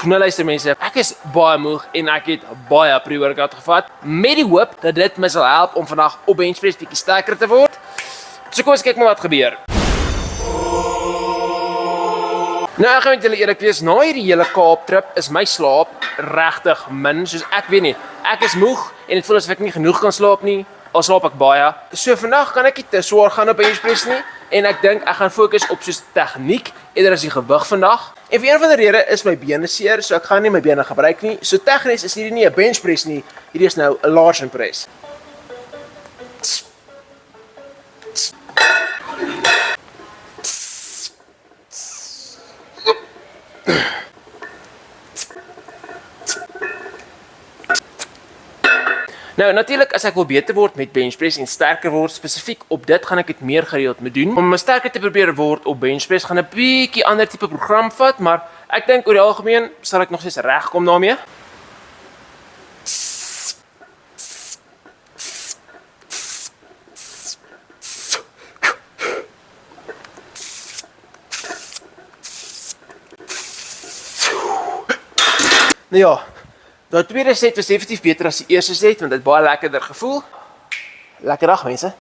Nou luister mense, ek is baie moeg en ek het baie pre-workout gevat met die hoop dat dit my sal help om vandag op benchpress bietjie sterker te word. So kom ons kyk maar wat gebeur. Nou ek gaan met julle eerlik wees, na hierdie hele Kaaptrip is my slaap regtig min, soos ek weet nie. Ek is moeg en dit voel asof ek nie genoeg kan slaap nie, al slaap ek baie. So vandag kan ek nie te swaar gaan op benchpress nie en ek dink ek gaan fokus op soos tegniek eerder as die gewig vandag. En vir een van die redes is my bene seer, so ek gaan nie my bene gebruik nie. So tegnies is hierdie nie 'n benchpress nie, hierdie is nou 'n large press. Nou natuurlik as ek wil beter word met benchpress en sterker word, spesifiek op dit gaan ek dit meer gereeld moet doen. Om sterker te probeer word op benchpress gaan 'n bietjie ander tipe program vat, maar ek dink oor die algemeen sal ek nog steeds regkom daarmee. Nou ja, die tweede set was definitief beter as die eerste set, want dit het baie lekkerder gevoel. Lekker dag mense.